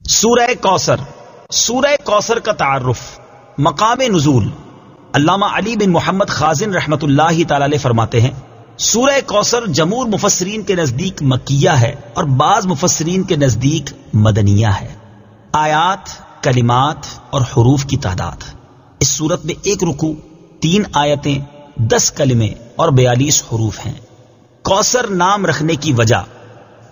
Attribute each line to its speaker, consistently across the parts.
Speaker 1: سورہ کوثر. سورہ کوثر کا تعارف. مقام نزول. علامہ علی بن محمد خازن رحمت اللہ تعالی علیہ فرماتے ہیں سورہ کوثر جمہور مفسرین کے نزدیک مکیہ ہے اور بعض مفسرین کے نزدیک مدنیہ ہے. آیات، کلمات اور حروف کی تعداد. اس صورت میں 1 رکوع، 3 آیتیں، 10 کلمے اور 42 حروف ہیں. کوثر نام رکھنے کی وجہ،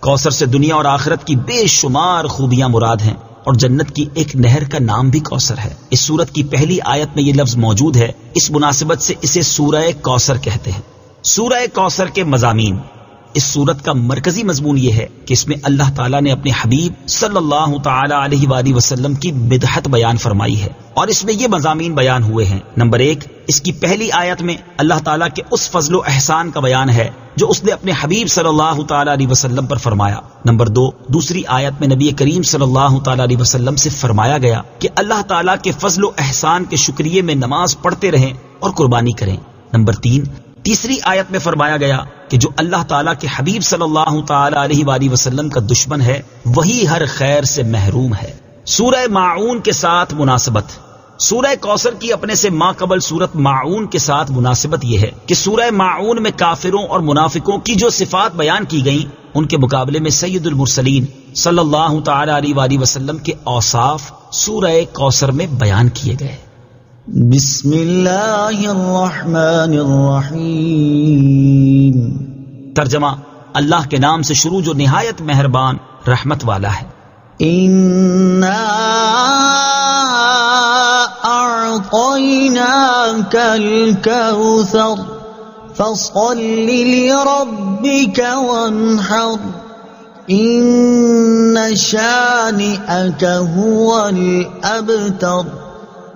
Speaker 1: کوثر سے دنیا اور آخرت کی بے شمار خوبیاں مراد ہیں اور جنت کی ایک نہر کا نام بھی کوثر ہے. اس سورت کی پہلی آیت میں یہ لفظ موجود ہے، اس مناسبت سے اسے سورہ کوثر کہتے ہیں. سورہ کوثر کے مضامین. اس سورت کا مرکزی مضمون یہ ہے کہ اس میں اللہ تعالیٰ نے اپنے حبیب صلی اللہ تعالی علیہ وآلہ وسلم کی مدحت بیان فرمائی ہے اور اس میں یہ مضامین بیان ہوئے ہیں. نمبر 1، اس کی پہلی آیت میں اللہ تعالیٰ کے اس فضل و احسان کا بیان ہے جو اس نے اپنے حبیب صلی اللہ تعالی علیہ وسلم پر فرمایا. نمبر 2، دوسری آیت میں نبی کریم صلی اللہ تعالی علیہ وسلم سے فرمایا گیا کہ اللہ تعالیٰ کے فضل و احسان کے شکریے میں نماز پڑھتے رہیں اور قربانی کریں. نمبر 3، تیسری آیت میں فرمایا گیا کہ جو اللہ تعالیٰ کے حبیب صلی اللہ تعالی علیہ وآلہ وسلم کا دشمن ہے وہی ہر خیر سے محروم ہے. سورہ ماعون کے ساتھ مناسبت. سورہ کوثر کی اپنے سے ماقبل سورت ماعون کے ساتھ مناسبت یہ ہے کہ سورہ ماعون میں کافروں اور منافقوں کی جو صفات بیان کی گئیں ان کے مقابلے میں سید المرسلین صلی اللہ تعالی علیہ وآلہ وسلم کے اوصاف سورہ کوثر میں بیان کیے گئے.
Speaker 2: بسم اللہ الرحمن الرحیم.
Speaker 1: ترجمہ: اللہ کے نام سے شروع جو نہایت مہربان رحمت والا ہے.
Speaker 2: اِنَّا أَعْطَيْنَاكَ الْكَوْثَرَ فَصَلِّ لِرَبِّكَ وَانْحَرْ إِنَّ شَانِئَكَ هُوَ الْأَبْتَرُ.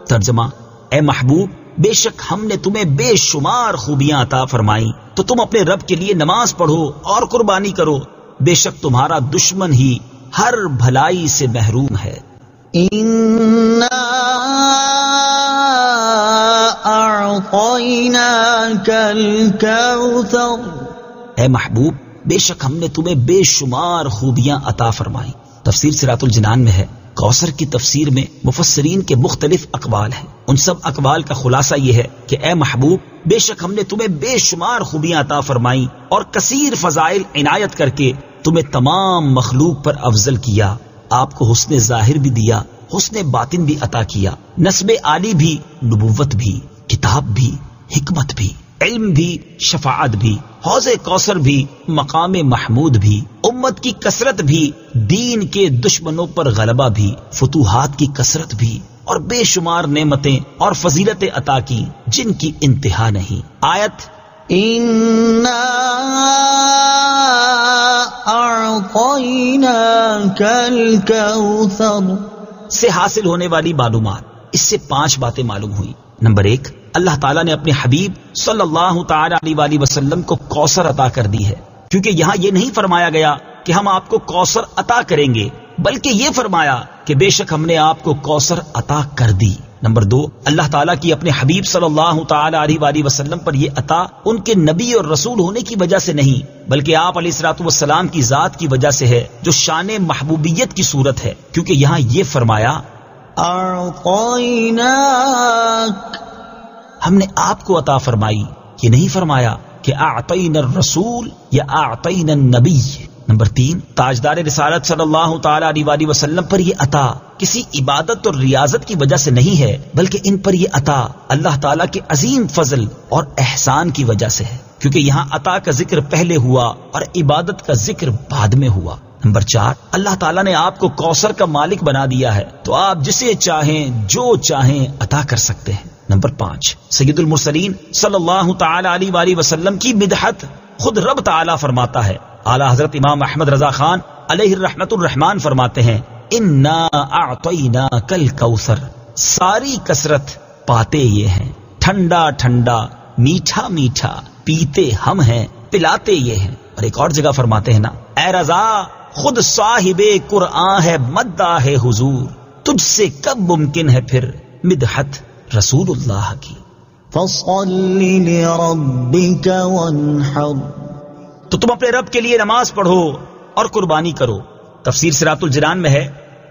Speaker 1: ترجمہ: اے محبوب، بے شک ہم نے تمہیں بے شمار خوبیاں عطا فرمائیں تو تم اپنے رب کے لیے نماز پڑھو اور قربانی کرو، بے شک تمہارا دشمن ہی ہر بھلائی سے محروم ہے.
Speaker 2: اِنَّا أَعْطَيْنَاكَ الْكَوْثَرَ.
Speaker 1: اے محبوب، بے شک ہم نے تمہیں بے شمار خوبیاں عطا فرمائیں. تفسیر صراط الجنان میں ہے کوثر کی تفسیر میں مفسرین کے مختلف اقوال ہیں. ان سب اقوال کا خلاصہ یہ ہے کہ اے محبوب، بے شک ہم نے تمہیں بے شمار خوبیاں عطا فرمائیں اور کثیر فضائل عنایت کر کے تمہیں تمام مخلوق پر افضل کیا. آپ کو حسن ظاہر بھی دیا، حسن باطن بھی عطا کیا، نسب عالی بھی، نبوت بھی، کتاب بھی، حکمت بھی، علم بھی، شفاعت بھی، حوض کوثر بھی، مقام محمود بھی، امت کی کثرت بھی، دین کے دشمنوں پر غلبہ بھی، فتوحات کی کثرت بھی اور بے شمار نعمتیں اور فضیلتیں عطا کی جن کی انتہا نہیں. آیت
Speaker 2: اِنَّا أَعْطَيْنَاكَ الْكَوْثَرَ
Speaker 1: سے حاصل ہونے والی معلومات. اس سے 5 باتیں معلوم ہوئی. نمبر 1، اللہ تعالیٰ نے اپنے حبیب صلی اللہ تعالی علیہ وآلہ وسلم کو کوثر عطا کر دی ہے، کیونکہ یہاں یہ نہیں فرمایا گیا کہ ہم آپ کو کوثر عطا کریں گے، بلکہ یہ فرمایا کہ بے شک ہم نے آپ کو کوثر عطا کر دی. نمبر 2، اللہ تعالیٰ کی اپنے حبیب صلی اللہ تعالی علیہ وآلہ وسلم پر یہ عطا ان کے نبی اور رسول ہونے کی وجہ سے نہیں بلکہ آپ علیہ الصلوۃ والسلام کی ذات کی وجہ سے ہے جو شان محبوبیت کی صورت ہے، کیونکہ یہاں یہ فرمایا
Speaker 2: أَعْطَيْنَاكَ،
Speaker 1: ہم نے آپ کو عطا فرمائی. یہ نہیں فرمایا کہ اعطینا الرسول یا اعطینا النبی. نمبر 3، تاجدار رسالت صلی اللہ تعالی علیہ وآلہ وسلم پر یہ عطا کسی عبادت اور ریاضت کی وجہ سے نہیں ہے بلکہ ان پر یہ عطا اللہ تعالیٰ کے عظیم فضل اور احسان کی وجہ سے ہے، کیونکہ یہاں عطا کا ذکر پہلے ہوا اور عبادت کا ذکر بعد میں ہوا. نمبر 4، اللہ تعالیٰ نے آپ کو کوثر کا مالک بنا دیا ہے تو آپ جسے چاہیں جو چاہیں عطا کر سکتے ہیں. نمبر 5، سید المرسلین صلی اللہ تعالی علیہ وآلہ وسلم کی مدحت خود رب تعالیٰ فرماتا ہے. اعلیٰ حضرت امام احمد رضا خان علیہ الرحمت الرحمان فرماتے ہیں انا اعطیناک الکوثر. ساری کثرت پاتے یہ ہیں، ٹھنڈا ٹھنڈا، میٹھا میٹھا، پیتے ہم ہیں، پلاتے یہ ہیں. اور ایک اور جگہ فرماتے ہیں نا، اے رضا خود صاحب قرآن ہے مداح حضور، تجھ سے کب ممکن ہے پھر مدحت رسول اللہ کی.
Speaker 2: فَصَلِّ لِرَبِّكَ وَانْحَرْ.
Speaker 1: تو تم اپنے رب کے لیے نماز پڑھو اور قربانی کرو. تفسیر صراط الجنان میں ہے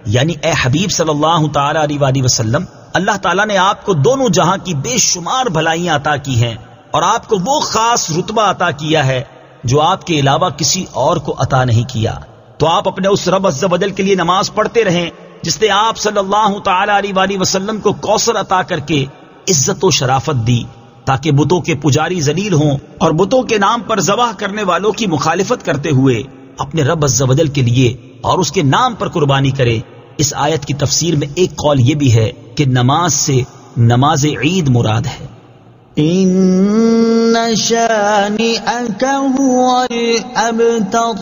Speaker 1: یعنی اے حبیب صلی اللہ تعالی علیہ وآلہ وسلم، اللہ تعالیٰ نے آپ کو دونوں جہاں کی بے شمار بھلائیاں عطا کی ہیں اور آپ کو وہ خاص رتبہ عطا کیا ہے جو آپ کے علاوہ کسی اور کو عطا نہیں کیا. تو آپ اپنے اس رب عز و جل کے لیے نماز پڑھتے رہیں جس نے آپ صلی اللہ تعالی علیہ وآلہ وسلم کو کوثر عطا کر کے عزت و شرافت دی، تاکہ بتوں کے پجاری ذلیل ہوں اور بتوں کے نام پر ذبح کرنے والوں کی مخالفت کرتے ہوئے اپنے رب عز و جل کے لیے اور اس کے نام پر قربانی کرے. اس آیت کی تفسیر میں ایک قول یہ بھی ہے کہ نماز سے نماز عید مراد ہے.
Speaker 2: ان شانئک هو الابتر،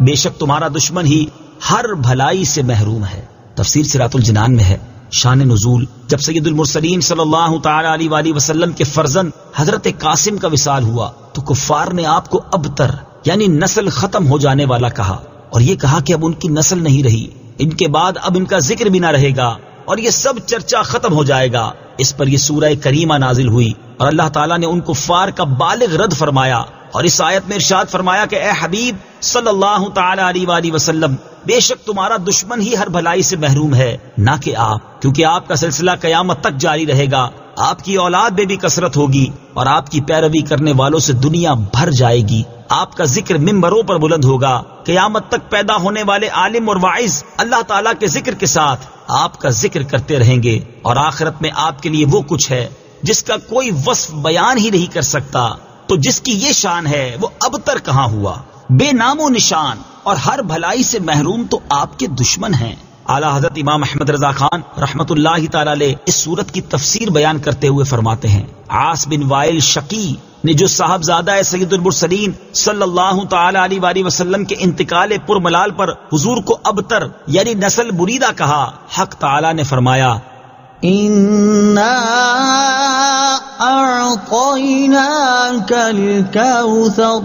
Speaker 1: بے شک تمہارا دشمن ہی ہر بھلائی سے محروم ہے. تفسیر صراط الجنان میں ہے. شان نزول، جب سید المرسلین صلی اللہ تعالی علیہ وآلہ وسلم کے فرزند حضرت قاسم کا وصال ہوا تو کفار نے آپ کو ابتر یعنی نسل ختم ہو جانے والا کہا، اور یہ کہا کہ اب ان کی نسل نہیں رہی، ان کے بعد اب ان کا ذکر بھی نہ رہے گا اور یہ سب چرچا ختم ہو جائے گا. اس پر یہ سورہ کریمہ نازل ہوئی اور اللہ تعالیٰ نے ان کفار کا بالغ رد فرمایا اور اس آیت میں ارشاد فرمایا کہ اے حبیب صلی اللہ تعالی علیہ وآلہ وسلم، بے شک تمہارا دشمن ہی ہر بھلائی سے محروم ہے، نہ کہ آپ، کیونکہ آپ کا سلسلہ قیامت تک جاری رہے گا. آپ کی اولاد میں بھی کثرت ہوگی اور آپ کی پیروی کرنے والوں سے دنیا بھر جائے گی. آپ کا ذکر ممبروں پر بلند ہوگا. قیامت تک پیدا ہونے والے عالم اور واعظ اللہ تعالیٰ کے ذکر کے ساتھ آپ کا ذکر کرتے رہیں گے، اور آخرت میں آپ کے لیے وہ کچھ ہے جس کا کوئی وصف بیان ہی نہیں کر سکتا. تو جس کی یہ شان ہے وہ ابتر کہاں ہوا، بے نام و نشان اور ہر بھلائی سے محروم تو آپ کے دشمن ہیں. اعلیٰ حضرت امام احمد رضا خان رحمت اللہ تعالی علیہ اس سورت کی تفسیر بیان کرتے ہوئے فرماتے ہیں، عاص بن وائل شقی نے جو صاحبزادہ سید المرسلین صلی اللہ تعالی علیہ وآلہ وسلم کے انتقال پرملال پر حضور کو ابتر یعنی نسل بریدہ کہا، حق تعالی نے فرمایا
Speaker 2: انا اعطیناک الکوثر،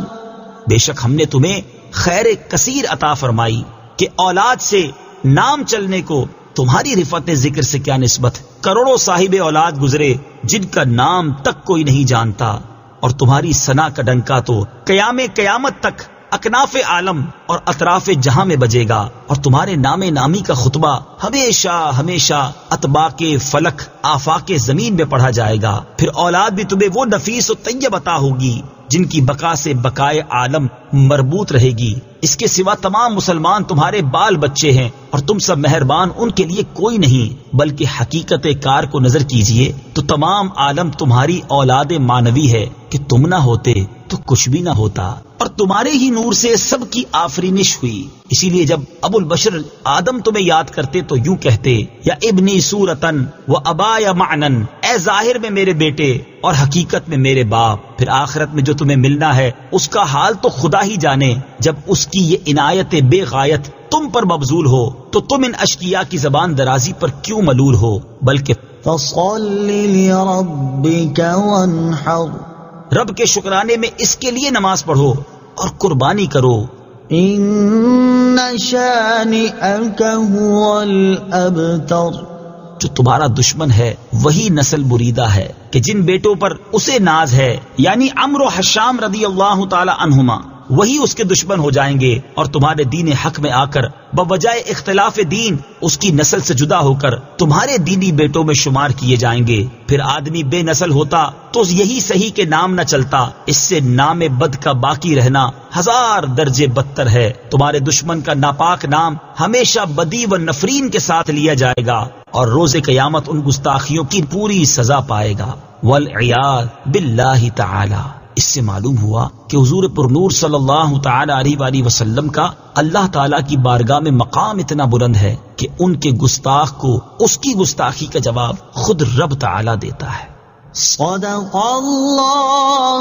Speaker 1: بے شک ہم نے تمہیں خیر کثیر عطا فرمائی کہ اولاد سے نام چلنے کو تمہاری رفعت ذکر سے کیا نسبت. کروڑوں صاحب اولاد گزرے جن کا نام تک کوئی نہیں جانتا، اور تمہاری ثنا کا ڈنکا تو قیامت تک اکناف عالم اور اطراف جہاں میں بجے گا، اور تمہارے نام نامی کا خطبہ ہمیشہ ہمیشہ اطباق فلک آفاق زمین میں پڑھا جائے گا. پھر اولاد بھی تمہیں وہ نفیس و طیب عطا ہوگی جن کی بقا سے بقائے عالم مربوط رہے گی. اس کے سوا تمام مسلمان تمہارے بال بچے ہیں، اور تم سب مہربان ان کے لیے کوئی نہیں، بلکہ حقیقت کار کو نظر کیجئے تو تمام عالم تمہاری اولاد مانوی ہے کہ تم نہ ہوتے تو کچھ بھی نہ ہوتا، اور تمہارے ہی نور سے سب کی آفرینش ہوئی. اسی لیے جب ابو البشر آدم تمہیں یاد کرتے تو یوں کہتے، یا ابنی صورتن و ابا یا معنن، اے ظاہر میں میرے بیٹے اور حقیقت میں میرے باپ. پھر آخرت میں جو تمہیں ملنا ہے اس کا حال تو خدا ہی جانے. جب اس کی یہ عنایت بے غایت تم پر مبذول ہو تو تم ان اشقیاء کی زبان درازی پر کیوں ملول ہو، بلکہ
Speaker 2: فصل لربک وانحر،
Speaker 1: رب کے شکرانے میں اس کے لیے نماز پڑھو اور قربانی کرو.
Speaker 2: ان شانئک هو الابتر،
Speaker 1: جو تمہارا دشمن ہے وہی نسل بریدہ ہے کہ جن بیٹوں پر اسے ناز ہے، یعنی عمرو و حشام رضی اللہ تعالی عنہما، وہی اس کے دشمن ہو جائیں گے، اور تمہارے دین حق میں آ کر بوجہ اختلاف دین اس کی نسل سے جدا ہو کر تمہارے دینی بیٹوں میں شمار کیے جائیں گے. پھر آدمی بے نسل ہوتا تو یہی صحیح کہ نام نہ چلتا، اس سے نام بد کا باقی رہنا 1000 درجے بدتر ہے. تمہارے دشمن کا ناپاک نام ہمیشہ بدی و نفرین کے ساتھ لیا جائے گا، اور روز قیامت ان گستاخیوں کی پوری سزا پائے گا. والعیاذ باللہ تعالی. اس سے معلوم ہوا کہ حضور پر نور صلی اللہ تعالی علیہ وآلہ وسلم کا اللہ تعالیٰ کی بارگاہ میں مقام اتنا بلند ہے کہ ان کے گستاخ کو اس کی گستاخی کا جواب خود رب تعالیٰ دیتا ہے.
Speaker 2: صدق اللہ